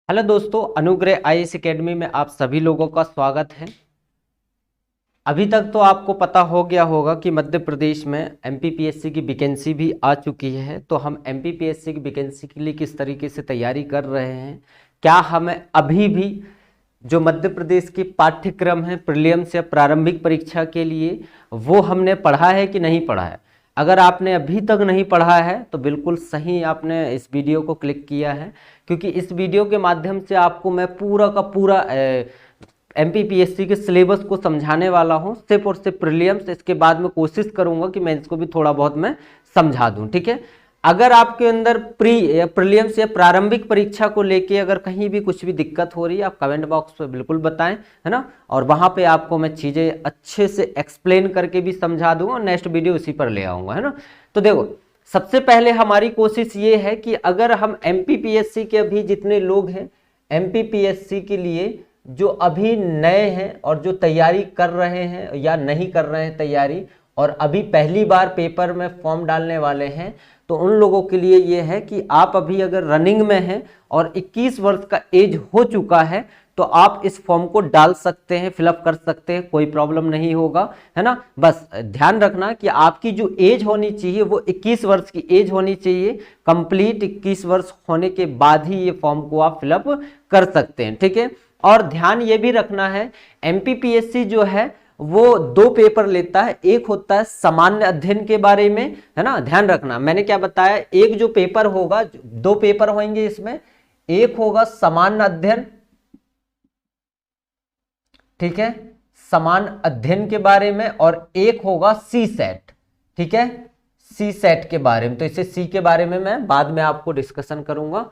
Hello दोस्तों, अनुग्रह IAS academy में आप सभी लोगों का स्वागत है। अभी तक तो आपको पता हो गया होगा कि मध्य प्रदेश में एमपीपीएससी की वैकेंसी भी आ चुकी है। तो हम एमपीपीएससी की वैकेंसी के लिए किस तरीके से तैयारी कर रहे हैं, क्या हमें अभी भी जो मध्य प्रदेश के पाठ्यक्रम है प्रीलिम्स या प्रारंभिक परीक्षा के लिए, वो हमने पढ़ा है कि नहीं पढ़ा है। अगर आपने अभी तक नहीं पढ़ा है तो बिल्कुल सही आपने इस वीडियो को क्लिक किया है, क्योंकि इस वीडियो के माध्यम से आपको मैं पूरा का पूरा एमपीपीएससी के सिलेबस को समझाने वाला हूं, सिर्फ और सिर्फ प्रीलिम्स। इसके बाद में कोशिश करूंगा कि मैं इसको भी थोड़ा बहुत मैं समझा दूं, ठीक है। अगर आपके अंदर प्रीलिम्स या प्रारंभिक परीक्षा को लेके अगर कहीं भी कुछ भी दिक्कत हो रही है, आप कमेंट बॉक्स पे बिल्कुल बताएं, है ना। और वहां पे आपको मैं चीजें अच्छे से एक्सप्लेन करके भी समझा दूंगा और नेक्स्ट वीडियो उसी पर ले आऊंगा, है ना। तो देखो, सबसे पहले हमारी कोशिश ये है कि अगर हम एमपीपीएससी के अभी जितने लोग हैं एमपीपीएससी के लिए जो अभी नए हैं और जो तैयारी कर रहे हैं या नहीं कर रहे हैं तैयारी, और अभी पहली बार पेपर में फॉर्म डालने वाले हैं, तो उन लोगों के लिए ये है कि आप अभी अगर रनिंग में हैं और 21 वर्ष का एज हो चुका है तो आप इस फॉर्म को डाल सकते हैं, फिलअप कर सकते हैं, कोई प्रॉब्लम नहीं होगा, है ना। बस ध्यान रखना कि आपकी जो एज होनी चाहिए वो 21 वर्ष की एज होनी चाहिए। कंप्लीट 21 वर्ष होने के बाद ही ये फॉर्म को आप फिलअप कर सकते हैं, ठीक है। और ध्यान ये भी रखना है, एमपीपीएससी जो है वो दो पेपर लेता है। एक होता है सामान्य अध्ययन के बारे में, है ना। ध्यान रखना, मैंने क्या बताया, एक जो पेपर होगा, दो पेपर होंगे इसमें, एक होगा सामान्य अध्ययन, ठीक है, सामान्य अध्ययन के बारे में, और एक होगा सी सेट, ठीक है, सी सेट के बारे में। तो इसे सी के बारे में मैं बाद में आपको डिस्कशन करूंगा।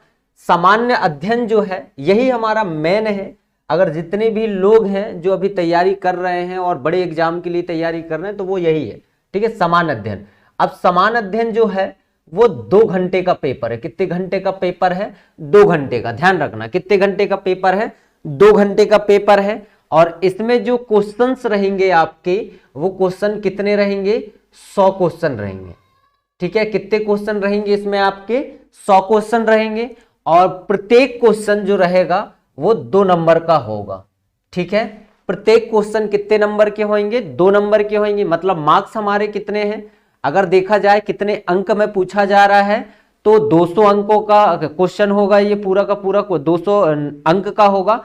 सामान्य अध्ययन जो है यही हमारा मेन है। अगर जितने भी लोग हैं जो अभी तैयारी कर रहे हैं और बड़े एग्जाम के लिए तैयारी कर रहे हैं तो वो यही है, ठीक है, सामान्य अध्ययन। अब सामान्य अध्ययन जो है वो 2 घंटे का पेपर है। कितने घंटे का पेपर है? 2 घंटे का। ध्यान रखना, कितने घंटे का पेपर है? 2 घंटे का पेपर है। और इसमें जो क्वेश्चंस रहेंगे आपके, वो क्वेश्चन कितने रहेंगे? 100 क्वेश्चन रहेंगे, ठीक है। कितने क्वेश्चन रहेंगे इसमें आपके? 100 क्वेश्चन रहेंगे। और प्रत्येक क्वेश्चन जो रहेगा वो 2 नंबर का होगा, ठीक है। प्रत्येक क्वेश्चन कितने नंबर के होंगे? 2 नंबर के होंगे। मतलब मार्क्स हमारे कितने हैं? अगर देखा जाए कितने अंक में पूछा जा रहा है तो 200 अंकों का क्वेश्चन होगा। ये पूरा का पूरा 200 अंक का होगा।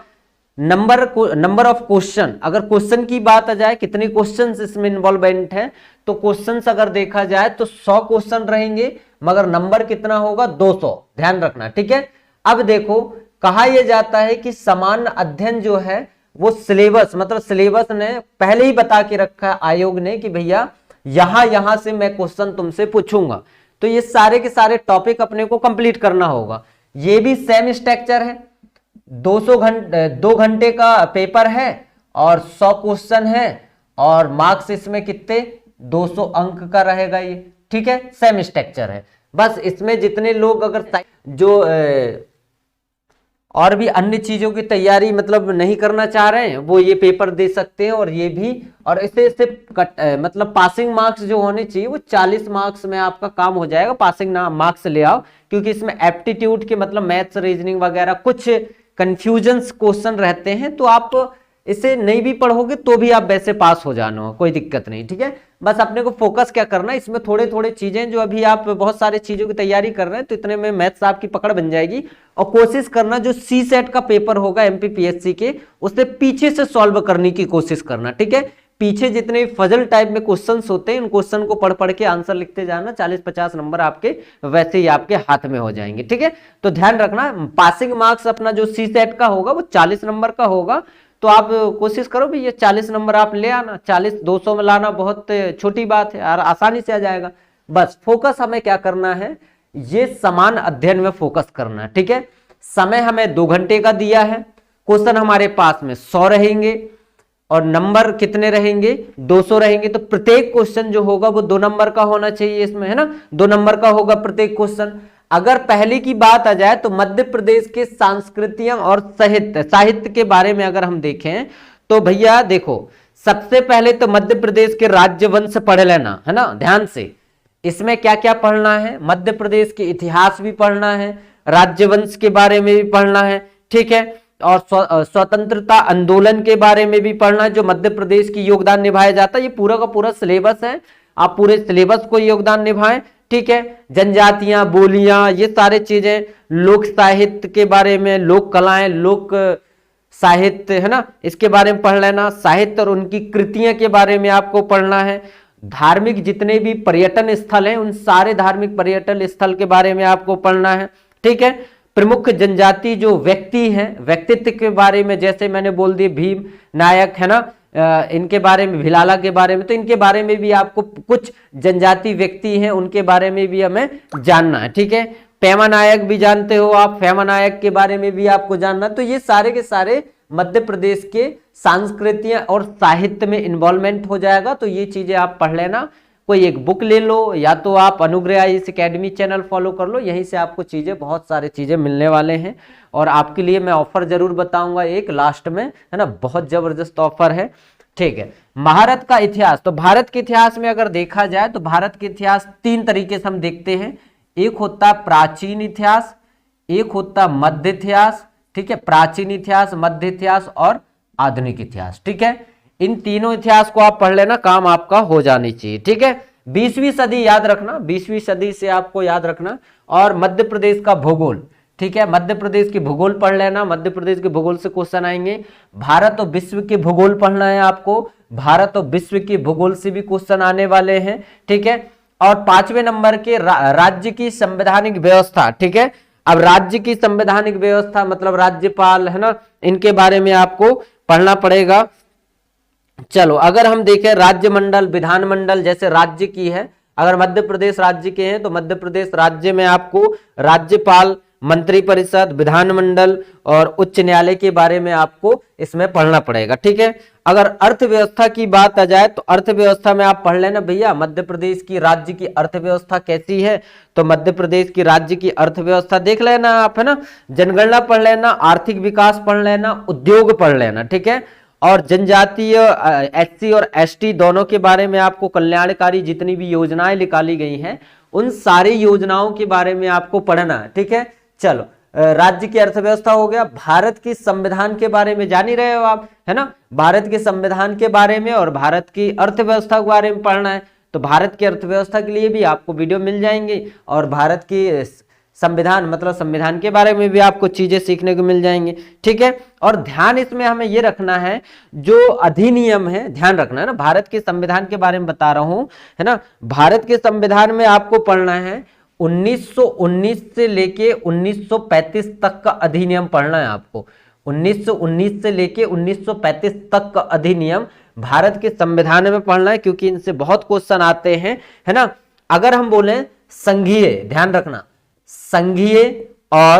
नंबर ऑफ क्वेश्चन, अगर क्वेश्चन की बात आ जाए कितने क्वेश्चंस इसमें इन्वॉल्वमेंट है, तो क्वेश्चंस अगर देखा जाए तो 100 क्वेश्चन रहेंगे, मगर नंबर कितना होगा? 200। ध्यान रखना, ठीक है। अब देखो, कहा यह जाता है कि सामान्य अध्ययन जो है वो सिलेबस, मतलब सिलेबस ने पहले ही बता के रखा है आयोग ने कि भैया यहां से मैं क्वेश्चन तुमसे पूछूंगा। तो ये सारे के सारे टॉपिक अपने को कंप्लीट करना होगा। ये भी सेम स्ट्रक्चर है, 2 घंटे का पेपर है और 100 क्वेश्चन है, और मार्क्स इसमें कितने? 200 अंक का रहेगा ये, ठीक है। सेम स्ट्रक्चर है। बस इसमें जितने लोग अगर जो और भी अन्य चीजों की तैयारी मतलब नहीं करना चाह रहे हैं, वो ये पेपर दे सकते हैं। और ये भी, और इसे मतलब पासिंग मार्क्स जो होने चाहिए वो 40 मार्क्स में आपका काम हो जाएगा। पासिंग मार्क्स ले आओ, क्योंकि इसमें एप्टीट्यूड के मतलब मैथ्स, रीजनिंग वगैरह कुछ कंफ्यूजन्स क्वेश्चन रहते हैं, तो आप इसे नहीं भी पढ़ोगे तो भी आप वैसे पास हो जाना, कोई दिक्कत नहीं, ठीक है। बस अपने को फोकस क्या करना है, इसमें थोड़े थोड़े चीजें जो अभी आप बहुत सारी चीजों की तैयारी कर रहे हैं तो इतने में मैथ्स आपकी पकड़ बन जाएगी। और कोशिश करना जो सी सेट का पेपर होगा एमपीपीएससी के, उसे पीछे से सॉल्व करने की कोशिश करना, ठीक है। पीछे जितने फजल टाइप में क्वेश्चंस होते हैं उन क्वेश्चन को पढ़ पढ़ के आंसर लिखते जाना। 40-50 नंबर आपके वैसे ही आपके हाथ में हो जाएंगे, ठीक है। तो ध्यान रखना, पासिंग मार्क्स अपना जो सी सेट का होगा वो 40 नंबर का होगा। तो आप कोशिश करो भी ये 40 नंबर आप ले आना। 40 200 में लाना बहुत छोटी बात है और आसानी से आ जाएगा। बस फोकस हमें क्या करना है, ये समान अध्ययन में फोकस करना है, ठीक है। समय हमें 2 घंटे का दिया है, क्वेश्चन हमारे पास में 100 रहेंगे, और नंबर कितने रहेंगे? 200 रहेंगे। तो प्रत्येक क्वेश्चन जो होगा वो 2 नंबर का होना चाहिए इसमें, है ना। 2 नंबर का होगा प्रत्येक क्वेश्चन। अगर पहले की बात आ जाए तो मध्य प्रदेश के संस्कृतियां और साहित्य के बारे में अगर हम देखें तो भैया देखो, सबसे पहले तो मध्य प्रदेश के राज्यवंश पढ़ लेना, है ना, ध्यान से। इसमें क्या क्या पढ़ना है? मध्य प्रदेश के इतिहास भी पढ़ना है, राज्यवंश के बारे में भी पढ़ना है, ठीक है। और स्वतंत्रता आंदोलन के बारे में भी पढ़ना है, जो मध्य प्रदेश की योगदान निभाया जाता है। ये पूरा का पूरा सिलेबस है, आप पूरे सिलेबस को योगदान निभाएं, ठीक है। जनजातियां, बोलियां, ये सारे चीजें, लोक साहित्य के बारे में, लोक कलाएं, लोक साहित्य, है ना, इसके बारे में पढ़ लेना। साहित्य और उनकी कृतियां के बारे में आपको पढ़ना है। धार्मिक जितने भी पर्यटन स्थल हैं, उन सारे धार्मिक पर्यटन स्थल के बारे में आपको पढ़ना है, ठीक है। प्रमुख जनजाति जो व्यक्ति हैं, व्यक्तित्व के बारे में, जैसे मैंने बोल दिया भीम नायक, है ना, इनके बारे में, भिलाला के बारे में, तो इनके बारे में भी आपको, कुछ जनजाति व्यक्ति हैं उनके बारे में भी हमें जानना है, ठीक है। पेमा नायक भी जानते हो आप, पेमा नायक के बारे में भी आपको जानना। तो ये सारे के सारे मध्य प्रदेश के संस्कृतियां और साहित्य में इन्वॉल्वमेंट हो जाएगा। तो ये चीजें आप पढ़ लेना। कोई एक बुक ले लो, या तो आप अनुग्रह आईएएस एकेडमी चैनल फॉलो कर लो, यहीं से आपको चीजें, बहुत सारी चीजें मिलने वाले हैं। और आपके लिए मैं ऑफर जरूर बताऊंगा एक लास्ट में, है ना, बहुत जबरदस्त ऑफर है, ठीक है। भारत का इतिहास, तो भारत के इतिहास में अगर देखा जाए तो भारत के इतिहास 3 तरीके से हम देखते हैं। एक होता प्राचीन इतिहास, एक होता मध्य इतिहास, ठीक है, प्राचीन इतिहास, मध्य इतिहास और आधुनिक इतिहास, ठीक है। इन तीनों इतिहास को आप पढ़ लेना, काम आपका हो जानी चाहिए, ठीक है। 20वीं सदी याद रखना, 20वीं सदी से आपको याद रखना। और मध्य प्रदेश का भूगोल, ठीक है, मध्य प्रदेश की भूगोल पढ़ लेना, मध्य प्रदेश के भूगोल से क्वेश्चन आएंगे। भारत और विश्व के भूगोल पढ़ना है आपको, भारत और विश्व के भूगोल से भी क्वेश्चन आने वाले हैं, ठीक है। और 5वें नंबर के राज्य की संवैधानिक व्यवस्था, ठीक है। अब राज्य की संवैधानिक व्यवस्था मतलब राज्यपाल, है ना, इनके बारे में आपको पढ़ना पड़ेगा। चलो, अगर हम देखें राज्य मंडल, विधानमंडल, जैसे राज्य की है, अगर मध्य प्रदेश राज्य के हैं तो मध्य प्रदेश राज्य में आपको राज्यपाल, मंत्रिपरिषद, विधानमंडल और उच्च न्यायालय के बारे में आपको इसमें पढ़ना पड़ेगा, ठीक है। अगर अर्थव्यवस्था की बात आ जाए तो अर्थव्यवस्था में आप पढ़ लेना भैया, मध्य प्रदेश की राज्य की अर्थव्यवस्था कैसी है, तो मध्य प्रदेश की राज्य की अर्थव्यवस्था देख लेना आप, है ना। जनगणना पढ़ लेना, आर्थिक विकास पढ़ लेना, उद्योग पढ़ लेना, ठीक है। और जनजातीय एससी और एसटी दोनों के बारे में आपको कल्याणकारी जितनी भी योजनाएं निकाली गई हैं, उन सारी योजनाओं के बारे में आपको पढ़ना है, ठीक है। चलो, राज्य की अर्थव्यवस्था हो गया। भारत के संविधान के बारे में जान ही रहे हो आप, है ना, भारत के संविधान के बारे में और भारत की अर्थव्यवस्था के बारे में पढ़ना है। तो भारत की अर्थव्यवस्था के लिए भी आपको वीडियो मिल जाएंगे, और भारत की संविधान मतलब संविधान के बारे में भी आपको चीजें सीखने को मिल जाएंगी, ठीक है। और ध्यान इसमें हमें ये रखना है, जो अधिनियम है ध्यान रखना है ना, भारत के संविधान के बारे में बता रहा हूं, है ना। भारत के संविधान में आपको पढ़ना है 1919 से लेके 1935 तक का अधिनियम पढ़ना है आपको। 1919 से लेके 1935 तक का अधिनियम भारत के संविधान में पढ़ना है, क्योंकि इनसे बहुत क्वेश्चन आते हैं, है ना। अगर हम बोले संघीय, ध्यान रखना, संघीय और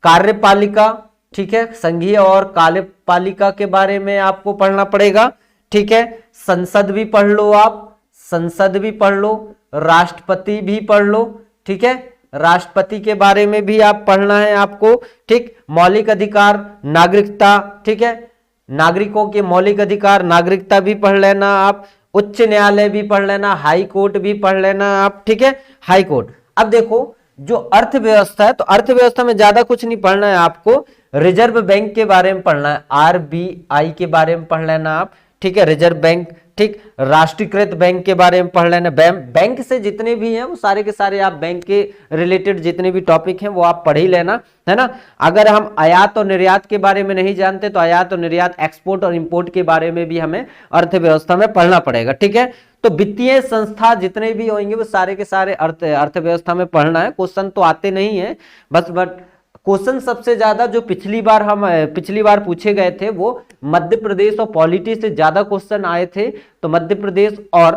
कार्यपालिका, ठीक है, संघीय और कार्यपालिका के बारे में आपको पढ़ना पड़ेगा, ठीक है। संसद भी पढ़ लो आप, संसद भी पढ़ लो, राष्ट्रपति भी पढ़ लो, ठीक है, राष्ट्रपति के बारे में भी आप पढ़ना है आपको, ठीक। मौलिक अधिकार, नागरिकता, ठीक है, नागरिकों के मौलिक अधिकार, नागरिकता भी पढ़ लेना आप। उच्च न्यायालय भी पढ़ लेना, हाई कोर्ट भी पढ़ लेना आप, ठीक है, हाई कोर्ट। अब देखो, जो अर्थव्यवस्था है, तो अर्थव्यवस्था में ज्यादा कुछ नहीं पढ़ना है आपको, रिजर्व बैंक के बारे में पढ़ना है, आरबीआई के बारे में पढ़ लेना आप, ठीक है, रिजर्व बैंक, ठीक। राष्ट्रीयकृत बैंक के बारे में पढ़ लेना। बैंक से जितने भी हैं वो सारे के सारे आप बैंक के रिलेटेड जितने भी टॉपिक हैं वो आप पढ़ ही लेना, है ना। अगर हम आयात और निर्यात के बारे में नहीं जानते तो आयात और निर्यात, एक्सपोर्ट और इंपोर्ट के बारे में भी हमें अर्थव्यवस्था में पढ़ना पड़ेगा, ठीक है। तो वित्तीय संस्था जितने भी होंगे वो सारे के सारे अर्थव्यवस्था में पढ़ना है। क्वेश्चन तो आते नहीं है बस, बट क्वेश्चन सबसे ज्यादा जो पिछली बार पूछे गए थे वो मध्य प्रदेश और पॉलिटी से ज्यादा क्वेश्चन आए थे। तो मध्य प्रदेश और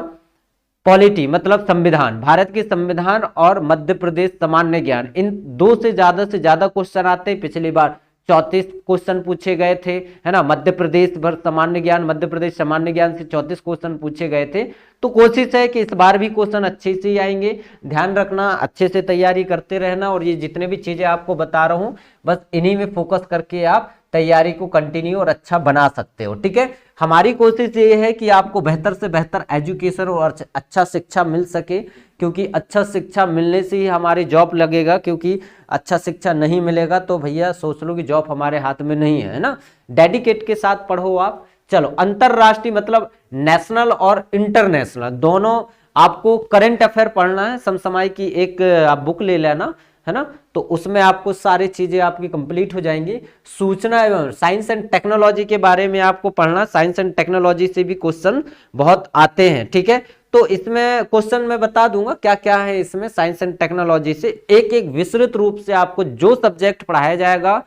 पॉलिटी मतलब संविधान, भारत के संविधान और मध्य प्रदेश सामान्य ज्ञान, इन दो से ज्यादा क्वेश्चन आते हैं। पिछली बार 34 क्वेश्चन पूछे गए थे, है ना। मध्य प्रदेश भर सामान्य ज्ञान, मध्य प्रदेश सामान्य ज्ञान से 34 क्वेश्चन पूछे गए थे। तो कोशिश है कि इस बार भी क्वेश्चन अच्छे से ही आएंगे। ध्यान रखना, अच्छे से तैयारी करते रहना, और ये जितने भी चीजें आपको बता रहा हूं बस इन्हीं में फोकस करके आप तैयारी को कंटिन्यू और अच्छा बना सकते हो। ठीक है, हमारी कोशिश ये है कि आपको बेहतर से बेहतर एजुकेशन और अच्छा शिक्षा मिल सके, क्योंकि अच्छा शिक्षा मिलने से ही हमारी जॉब लगेगा, क्योंकि अच्छा शिक्षा नहीं मिलेगा तो भैया सोच लो कि जॉब हमारे हाथ में नहीं है ना। डेडिकेट के साथ पढ़ो आप। चलो, अंतरराष्ट्रीय मतलब नेशनल और इंटरनेशनल दोनों आपको करंट अफेयर पढ़ना है। समसामयिक की एक आप बुक ले लेना, है ना, तो उसमें आपको सारी चीजें आपकी कंप्लीट हो जाएंगी। सूचना एवं साइंस एंड टेक्नोलॉजी के बारे में आपको पढ़ना, साइंस एंड टेक्नोलॉजी से भी क्वेश्चन बहुत आते हैं। ठीक है, तो इसमें क्वेश्चन मैं बता दूंगा क्या क्या है इसमें। साइंस एंड टेक्नोलॉजी से एक एक विस्तृत रूप से आपको जो सब्जेक्ट पढ़ाया जाएगा,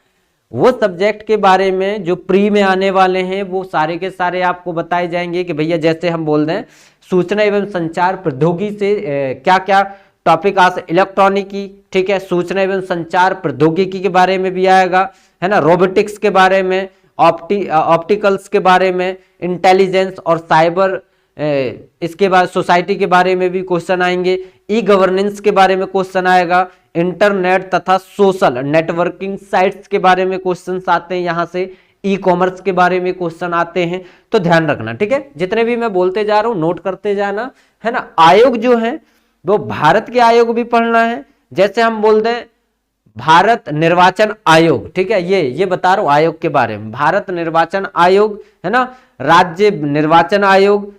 वो सब्जेक्ट के बारे में जो प्री में आने वाले हैं वो सारे के सारे आपको बताए जाएंगे कि भैया जैसे हम बोल रहे हैं सूचना एवं संचार प्रौद्योगिकी से क्या क्या टॉपिक आ सकते, इलेक्ट्रॉनिकी, ठीक है, सूचना एवं संचार प्रौद्योगिकी के बारे में भी आएगा, है ना, रोबोटिक्स के बारे में, ऑप्टिकल्स के बारे में, इंटेलिजेंस और साइबर, इसके बाद सोसाइटी के बारे में भी क्वेश्चन आएंगे, ई गवर्नेंस के बारे में क्वेश्चन आएगा, इंटरनेट तथा सोशल नेटवर्किंग साइट्स के बारे में क्वेश्चन आते हैं, यहां से ई कॉमर्स के बारे में क्वेश्चन आते हैं। तो ध्यान रखना, ठीक है, जितने भी मैं बोलते जा रहा हूं नोट करते जाना, है ना। आयोग जो है वो भारत के आयोग भी पढ़ना है, जैसे हम बोलते हैं भारत निर्वाचन आयोग, ठीक है, ये बता रहा हूं आयोग के बारे में, भारत निर्वाचन आयोग, है ना, राज्य निर्वाचन आयोग,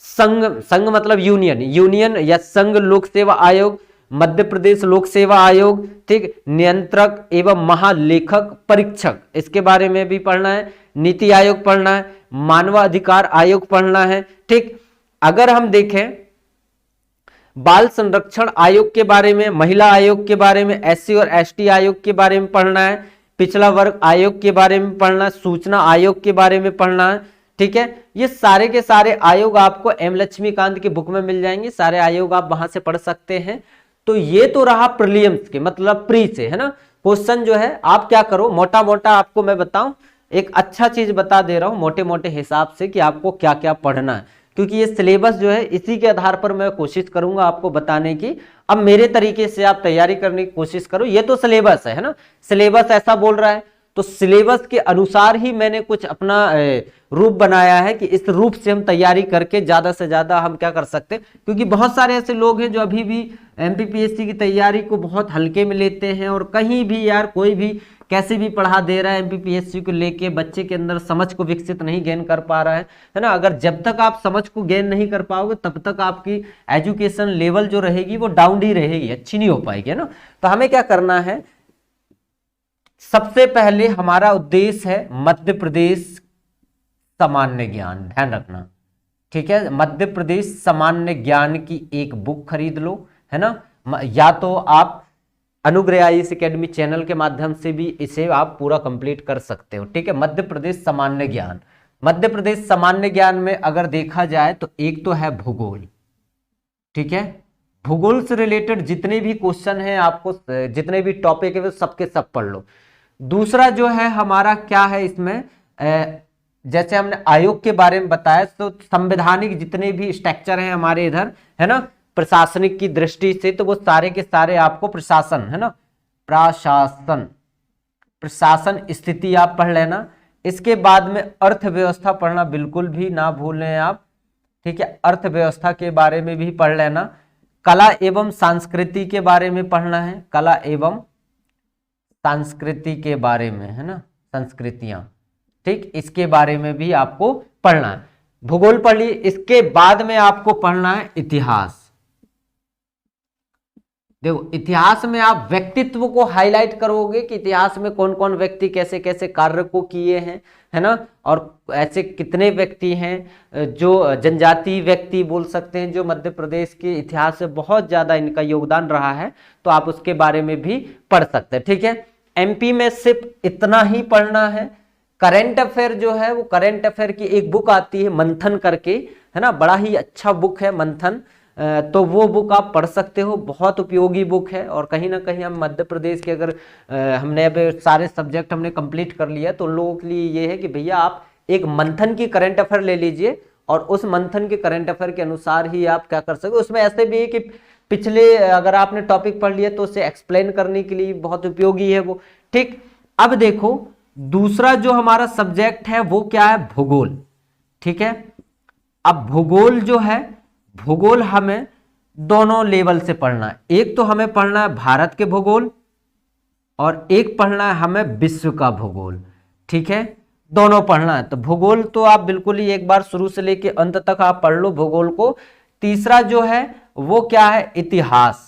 संघ मतलब यूनियन या संघ लोक सेवा आयोग, मध्य प्रदेश लोक सेवा आयोग, ठीक, नियंत्रक एवं महालेखक परीक्षक, इसके बारे में भी पढ़ना है, नीति आयोग पढ़ना है, मानवाधिकार आयोग पढ़ना है, ठीक। अगर हम देखें बाल संरक्षण आयोग के बारे में, महिला आयोग के बारे में, एससी और एसटी आयोग के बारे में पढ़ना है, पिछड़ा वर्ग आयोग के बारे में पढ़ना है, सूचना आयोग के बारे में पढ़ना है, ठीक है। ये सारे के सारे आयोग आपको एम लक्ष्मीकांत की बुक में मिल जाएंगे, सारे आयोग आप वहां से पढ़ सकते हैं। तो ये तो रहा प्रीलिम्स के मतलब प्री से, है ना। क्वेश्चन जो है आप क्या करो, मोटा मोटा आपको मैं बताऊं, एक अच्छा चीज बता दे रहा हूं मोटे मोटे हिसाब से कि आपको क्या क्या पढ़ना है, क्योंकि ये सिलेबस जो है इसी के आधार पर मैं कोशिश करूंगा आपको बताने की। अब मेरे तरीके से आप तैयारी करने की कोशिश करो, ये तो सिलेबस है ना, सिलेबस ऐसा बोल रहा है तो सिलेबस के अनुसार ही मैंने कुछ अपना रूप बनाया है कि इस रूप से हम तैयारी करके ज्यादा से ज्यादा हम क्या कर सकते हैं, क्योंकि बहुत सारे ऐसे लोग हैं जो अभी भी एमपीपीएससी की तैयारी को बहुत हल्के में लेते हैं और कहीं भी यार कोई भी कैसे भी पढ़ा दे रहा है एमपीपीएससी को लेके, बच्चे के अंदर समझ को विकसित नहीं गेन कर पा रहा है ना। अगर जब तक आप समझ को गेन नहीं कर पाओगे तब तक आपकी एजुकेशन लेवल जो रहेगी वो डाउन ही रहेगी, अच्छी नहीं हो पाएगी, है ना। तो हमें क्या करना है, सबसे पहले हमारा उद्देश्य है मध्य प्रदेश सामान्य ज्ञान, ध्यान रखना, ठीक है। मध्य प्रदेश सामान्य ज्ञान की एक बुक खरीद लो, है ना, या तो आप अनुग्रह आईएएस एकेडमी चैनल के माध्यम से भी इसे आप पूरा कंप्लीट कर सकते हो, ठीक है। मध्य प्रदेश सामान्य ज्ञान, मध्य प्रदेश सामान्य ज्ञान में अगर देखा जाए तो एक तो है भूगोल, ठीक है, भूगोल से रिलेटेड जितने भी क्वेश्चन हैं आपको, जितने भी टॉपिक है वो सबके सब पढ़ लो। दूसरा जो है हमारा क्या है इसमें, जैसे हमने आयोग के बारे में बताया तो संवैधानिक जितने भी स्ट्रक्चर हैं हमारे इधर, है ना, प्रशासनिक की दृष्टि से, तो वो सारे के सारे आपको प्रशासन, है ना, प्रशासन स्थिति आप पढ़ लेना। इसके बाद में अर्थव्यवस्था पढ़ना बिल्कुल भी ना भूलें आप, ठीक है, अर्थव्यवस्था के बारे में भी पढ़ लेना। कला एवं संस्कृति के बारे में पढ़ना है, कला एवं संस्कृति के बारे में, है ना, संस्कृतियां, ठीक, इसके बारे में भी आपको पढ़ना है। भूगोल पढ़ लिए, इसके बाद में आपको पढ़ना है इतिहास। देखो इतिहास में आप व्यक्तित्व को हाईलाइट करोगे कि इतिहास में कौन कौन व्यक्ति कैसे कैसे कार्य को किए हैं, है ना, और ऐसे कितने व्यक्ति हैं जो जनजातीय व्यक्ति बोल सकते हैं जो मध्य प्रदेश के इतिहास से बहुत ज्यादा इनका योगदान रहा है, तो आप उसके बारे में भी पढ़ सकते हैं, ठीक है। एमपी में सिर्फ इतना ही पढ़ना है। करंट अफेयर जो है वो करंट अफेयर की एक बुक आती है मंथन करके, है ना, बड़ा ही अच्छा बुक है मंथन, तो वो बुक आप पढ़ सकते हो, बहुत उपयोगी बुक है। और कहीं ना कहीं हम मध्य प्रदेश के अगर हमने अब सारे सब्जेक्ट हमने कंप्लीट कर लिया तो उन लोगों के लिए ये है कि भैया आप एक मंथन की करंट अफेयर ले लीजिए और उस मंथन के करंट अफेयर के अनुसार ही आप क्या कर सकते हो। उसमें ऐसे भी है कि पिछले अगर आपने टॉपिक पढ़ लिया तो उसे एक्सप्लेन करने के लिए बहुत उपयोगी है वो, ठीक। अब देखो दूसरा जो हमारा सब्जेक्ट है वो क्या है, भूगोल। ठीक है, अब भूगोल जो है, भूगोल हमें दोनों लेवल से पढ़ना है। एक तो हमें पढ़ना है भारत के भूगोल और एक पढ़ना है हमें विश्व का भूगोल। ठीक है, दोनों पढ़ना है। तो भूगोल तो आप बिल्कुल ही एक बार शुरू से लेके अंत तक आप पढ़ लो भूगोल को। तीसरा जो है वो क्या है, इतिहास।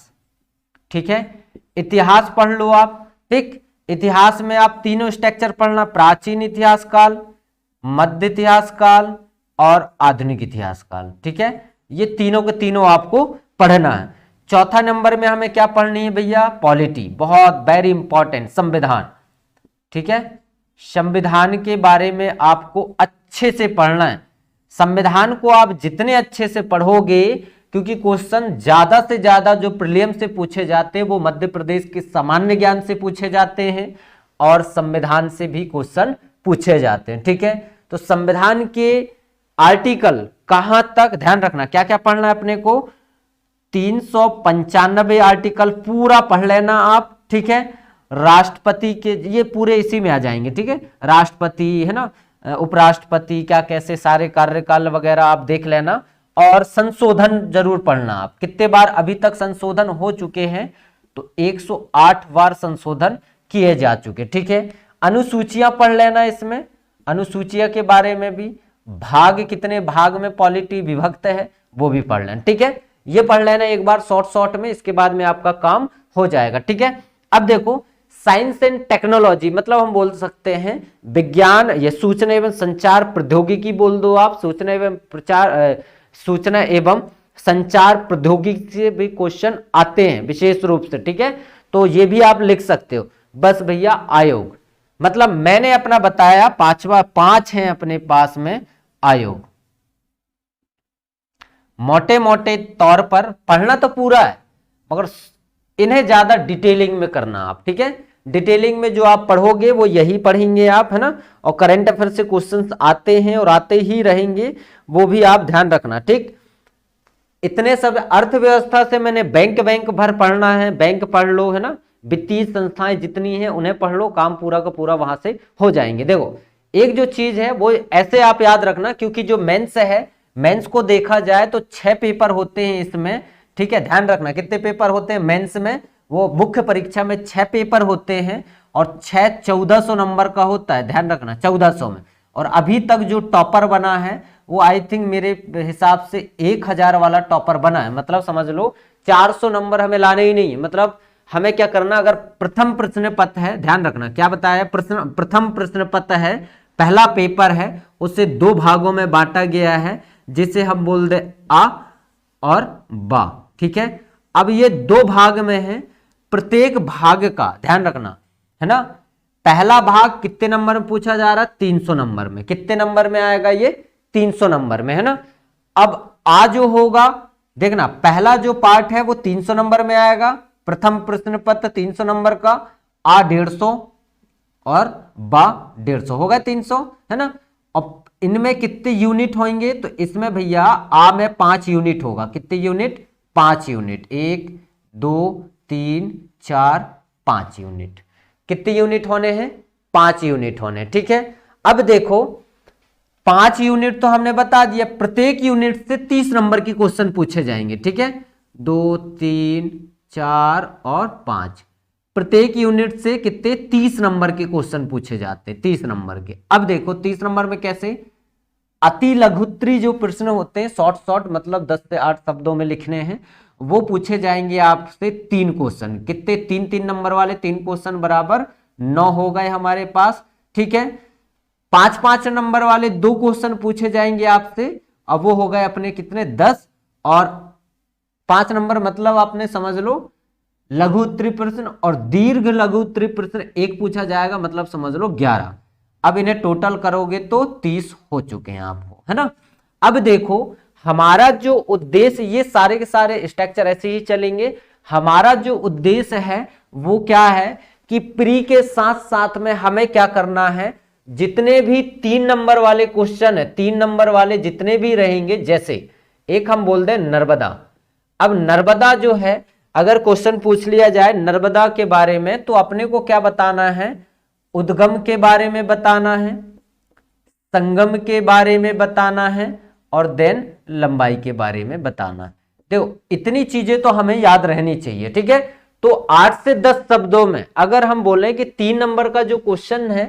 ठीक है, इतिहास पढ़ लो आप। ठीक, इतिहास में आप तीनों स्ट्रक्चर पढ़ना, प्राचीन इतिहास काल, मध्य इतिहास काल और आधुनिक इतिहास काल। ठीक है, ये तीनों के तीनों आपको पढ़ना है। चौथा नंबर में हमें क्या पढ़नी है भैया, पॉलिटी, बहुत वेरी इंपॉर्टेंट, संविधान। ठीक है, संविधान के बारे में आपको अच्छे से पढ़ना है। संविधान को आप जितने अच्छे से पढ़ोगे, क्योंकि क्वेश्चन ज्यादा से ज्यादा जो प्रीलियम से पूछे जाते हैं वो मध्य प्रदेश के सामान्य ज्ञान से पूछे जाते हैं और संविधान से भी क्वेश्चन पूछे जाते हैं। ठीक है, तो संविधान के आर्टिकल कहां तक, ध्यान रखना क्या क्या पढ़ना है अपने को, 395 आर्टिकल पूरा पढ़ लेना आप। ठीक है, राष्ट्रपति के ये पूरे इसी में आ जाएंगे। ठीक है, राष्ट्रपति है ना, उपराष्ट्रपति क्या कैसे सारे कार्यकाल वगैरह आप देख लेना। और संशोधन जरूर पढ़ना आप, कितने बार अभी तक संशोधन हो चुके हैं, तो 108 बार संशोधन किए जा चुके। ठीक है, अनुसूचियां पढ़ लेना, इसमें अनुसूचिया के बारे में भी, भाग कितने भाग में पॉलिटी विभक्त है वो भी पढ़ लेना। ठीक है, ये पढ़ लेना एक बार शॉर्ट में, इसके बाद में आपका काम हो जाएगा। ठीक है, अब देखो साइंस एंड टेक्नोलॉजी, मतलब हम बोल सकते हैं विज्ञान या सूचना एवं संचार प्रौद्योगिकी बोल दो आप, सूचना एवं संचार प्रौद्योगिकी से भी क्वेश्चन आते हैं विशेष रूप से। ठीक है, तो ये भी आप लिख सकते हो। बस भैया आयोग, मतलब मैंने अपना बताया पांच हैं अपने पास में आयोग। मोटे मोटे तौर पर पढ़ना तो पूरा है, मगर इन्हें ज्यादा डिटेलिंग में करना आप। ठीक है, डिटेलिंग में जो आप पढ़ोगे वो यही पढ़ेंगे आप, है ना। और करंट अफेयर से क्वेश्चंस आते हैं और आते ही रहेंगे, वो भी आप ध्यान रखना। ठीक, इतने सब अर्थव्यवस्था से मैंने बैंक भर पढ़ना है, बैंक पढ़ लो, है ना। वित्तीय संस्थाएं जितनी हैं उन्हें पढ़ लो, काम पूरा का पूरा वहां से हो जाएंगे। देखो एक जो चीज है वो ऐसे आप याद रखना, क्योंकि जो मेंस है, मेंस को देखा जाए तो 6 पेपर होते हैं इसमें। ठीक है, ध्यान रखना कितने पेपर होते हैं मेंस में, वो मुख्य परीक्षा में 6 पेपर होते हैं और 1400 नंबर का होता है, ध्यान रखना 1400 में। और अभी तक जो टॉपर बना है वो आई थिंक मेरे हिसाब से 1000 वाला टॉपर बना है, मतलब समझ लो 400 नंबर हमें लाने ही नहीं है। मतलब हमें क्या करना, अगर प्रथम प्रश्न पत्र है, ध्यान रखना क्या बताया, प्रथम प्रश्न पत्र है, पहला पेपर है, उसे 2 भागों में बांटा गया है, जिसे हम बोल दे आ और बा। ठीक है, अब ये 2 भाग में है, प्रत्येक भाग का ध्यान रखना, है ना। पहला भाग कितने नंबर में पूछा जा रहा है, 300 नंबर में। कितने नंबर में आएगा ये, 300 नंबर में, है ना। अब आ जो होगा, देखना पहला जो पार्ट है वो 300 नंबर में आएगा, प्रथम प्रश्न पत्र 300 नंबर का, आ 150 और बा 150, होगा 300, है ना। अब इनमें कितने यूनिट होंगे, तो इसमें भैया आ में 5 यूनिट होगा। कितने यूनिट, 5 यूनिट, 1 2 3 4 5 यूनिट। कितने यूनिट होने हैं, 5 यूनिट होने। ठीक है, अब देखो 5 यूनिट तो हमने बता दिया, प्रत्येक यूनिट से 30 नंबर की क्वेश्चन पूछे जाएंगे। ठीक है, 2 3 4 और 5, प्रत्येक यूनिट से कितने, 30 नंबर के क्वेश्चन पूछे जाते हैं, 30 नंबर के। अब देखो 30 नंबर में कैसे, अति लघुत्तरी जो प्रश्न होते हैं, शॉर्ट मतलब 10 से 8 शब्दों में लिखने हैं, वो पूछे जाएंगे आपसे 3 क्वेश्चन। कितने, 3 नंबर वाले 3 क्वेश्चन बराबर 9 हो गए हमारे पास। ठीक है, 5 नंबर वाले 2 क्वेश्चन पूछे जाएंगे आपसे, अब वो हो गए अपने कितने, 10। और 5 नंबर मतलब आपने समझ लो लघु उत्तरी प्रश्न, और दीर्घ लघु उत्तरी प्रश्न 1 पूछा जाएगा, मतलब समझ लो 11। अब इन्हें टोटल करोगे तो 30 हो चुके हैं आपको, है ना। अब देखो हमारा जो उद्देश्य, ये सारे के सारे स्ट्रक्चर ऐसे ही चलेंगे। हमारा जो उद्देश्य है वो क्या है कि प्री के साथ साथ में हमें क्या करना है, जितने भी 3 नंबर वाले क्वेश्चन है, 3 नंबर वाले जितने भी रहेंगे, जैसे एक हम बोल दें नर्मदा। अब नर्मदा जो है, अगर क्वेश्चन पूछ लिया जाए नर्मदा के बारे में, तो अपने को क्या बताना है, उद्गम के बारे में बताना है, संगम के बारे में बताना है और देन लंबाई के बारे में बताना है। देखो इतनी चीजें तो हमें याद रहनी चाहिए, ठीक है। तो 8 से 10 शब्दों में अगर हम बोले कि 3 नंबर का जो क्वेश्चन है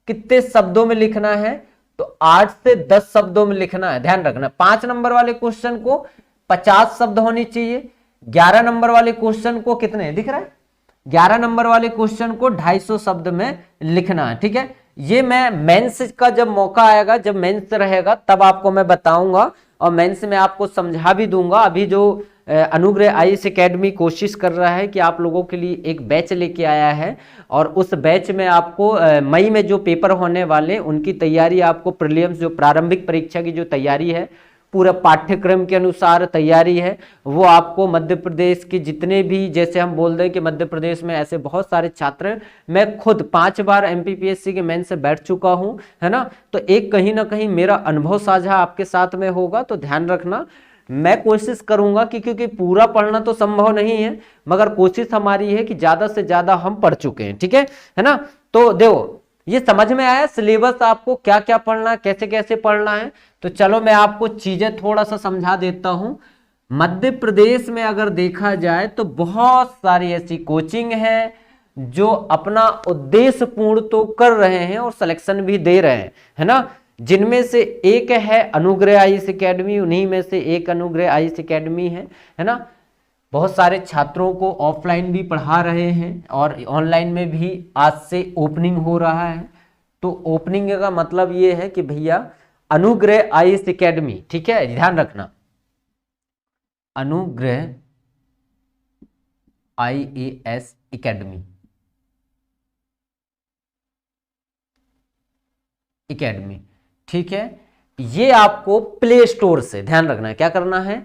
कितने शब्दों में लिखना है, तो 8 से 10 शब्दों में लिखना है, ध्यान रखना। 5 नंबर वाले क्वेश्चन को 50 शब्द होनी चाहिए। 11 नंबर वाले क्वेश्चन को कितने दिख रहा है, 11 नंबर वाले क्वेश्चन को 250 शब्द में लिखना है, ठीक है। ये मैं मेंस का जब मौका आएगा, जब मेंस रहेगा तब आपको मैं बताऊंगा और मेंस में आपको समझा भी दूंगा। अभी जो अनुग्रह आईएएस एकेडमी कोशिश कर रहा है कि आप लोगों के लिए एक बैच लेके आया है और उस बैच में आपको मई में जो पेपर होने वाले उनकी तैयारी, आपको प्रीलिम्स जो प्रारंभिक परीक्षा की जो तैयारी है पूरा पाठ्यक्रम के अनुसार तैयारी है, वो आपको मध्य प्रदेश के जितने भी, जैसे हम बोल दें कि मध्य प्रदेश में ऐसे बहुत सारे छात्र हैं, मैं खुद 5 बार एमपीपीएससी के मेंस से बैठ चुका हूं, है ना। तो एक कहीं ना कहीं मेरा अनुभव साझा आपके साथ में होगा, तो ध्यान रखना। मैं कोशिश करूंगा कि, क्योंकि पूरा पढ़ना तो संभव नहीं है, मगर कोशिश हमारी है कि ज्यादा से ज्यादा हम पढ़ चुके हैं, ठीक है ना। तो देखो ये समझ में आया सिलेबस आपको क्या क्या पढ़ना है, कैसे कैसे पढ़ना है। तो चलो मैं आपको चीजें थोड़ा सा समझा देता हूं। मध्य प्रदेश में अगर देखा जाए तो बहुत सारी ऐसी कोचिंग है जो अपना उद्देश्य पूर्ण तो कर रहे हैं और सिलेक्शन भी दे रहे हैं, है ना। जिनमें से एक है अनुग्रह आईएएस एकेडमी, उन्हीं में से एक अनुग्रह आईएएस एकेडमी है ना। बहुत सारे छात्रों को ऑफलाइन भी पढ़ा रहे हैं और ऑनलाइन में भी आज से ओपनिंग हो रहा है। तो ओपनिंग का मतलब ये है कि भैया अनुग्रह आईएएस एकेडमी, ठीक है, ध्यान रखना, अनुग्रह आईएएस एकेडमी ठीक है। ये आपको प्ले स्टोर से, ध्यान रखना है, क्या करना है,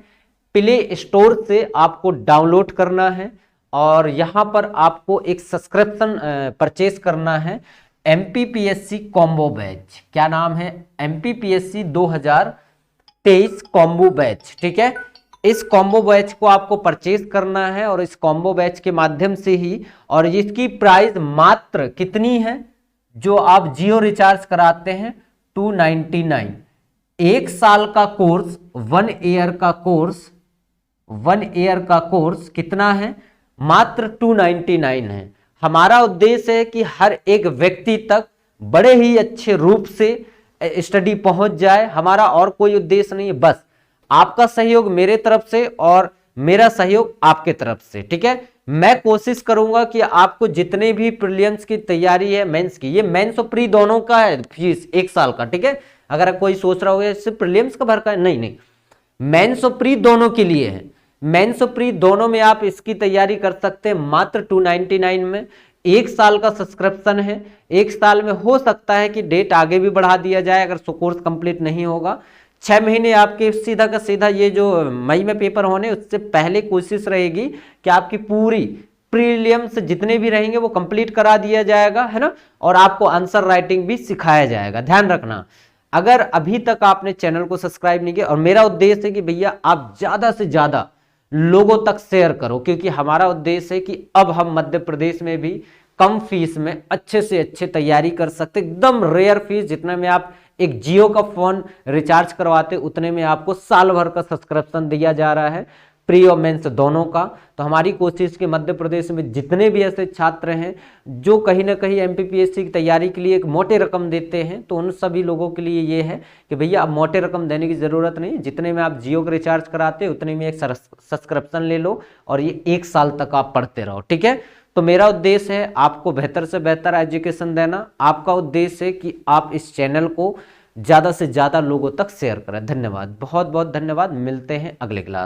प्ले स्टोर से आपको डाउनलोड करना है और यहां पर आपको एक सब्सक्रिप्शन परचेज करना है। एमपीपीएससी कॉम्बो बैच, क्या नाम है, एमपीपीएससी 2023 कॉम्बो बैच, ठीक है। इस कॉम्बो बैच को आपको परचेज करना है और इस कॉम्बो बैच के माध्यम से ही, और इसकी प्राइस मात्र कितनी है, जो आप जियो रिचार्ज कराते हैं 299, 1 साल का कोर्स, 1 ईयर का कोर्स, 1 ईयर का कोर्स कितना है, मात्र 299 है। हमारा उद्देश्य है कि हर एक व्यक्ति तक बड़े ही अच्छे रूप से स्टडी पहुंच जाए, हमारा और कोई उद्देश्य नहीं है, बस आपका सहयोग मेरे तरफ से और मेरा सहयोग आपके तरफ से, ठीक है। मैं कोशिश करूंगा कि आपको जितने भी प्रीलिम्स की तैयारी है, मेंस की, ये मेंस और प्री दोनों का है फीस 1 साल का, ठीक है। अगर कोई सोच रहा होगा सिर्फ प्रीलिम्स का भर का है, नहीं, मेंस और प्री दोनों के लिए है। मेंस और प्री दोनों में आप इसकी तैयारी कर सकते हैं मात्र 299 में। 1 साल का सब्सक्रिप्शन है, 1 साल में हो सकता है कि डेट आगे भी बढ़ा दिया जाए अगर कोर्स कंप्लीट नहीं होगा। 6 महीने आपके सीधा का सीधा, ये जो मई में पेपर होने उससे पहले कोशिश रहेगी कि आपकी पूरी प्रीलिम्स जितने भी रहेंगे वो कंप्लीट करा दिया जाएगा, है ना। और आपको आंसर राइटिंग भी सिखाया जाएगा, ध्यान रखना। अगर अभी तक आपने चैनल को सब्सक्राइब नहीं किया, और मेरा उद्देश्य है कि भैया आप ज्यादा से ज्यादा लोगों तक शेयर करो, क्योंकि हमारा उद्देश्य है कि अब हम मध्य प्रदेश में भी कम फीस में अच्छे से अच्छे तैयारी कर सकते, एकदम रेयर फीस, जितने में आप एक जियो का फोन रिचार्ज करवाते उतने में आपको साल भर का सब्सक्रिप्शन दिया जा रहा है, प्री और मेंस दोनों का। तो हमारी कोशिश कि मध्य प्रदेश में जितने भी ऐसे छात्र हैं जो कहीं ना कहीं एमपीपीएससी की तैयारी के लिए एक मोटे रकम देते हैं, तो उन सभी लोगों के लिए ये है कि भैया आप मोटे रकम देने की ज़रूरत नहीं, जितने में आप जियो का रिचार्ज कराते उतने में एक सब्सक्रिप्शन ले लो और ये 1 साल तक आप पढ़ते रहो, ठीक है। तो मेरा उद्देश्य है आपको बेहतर से बेहतर एजुकेशन देना, आपका उद्देश्य है कि आप इस चैनल को ज़्यादा से ज़्यादा लोगों तक शेयर करें। धन्यवाद, बहुत बहुत धन्यवाद, मिलते हैं अगले क्लास।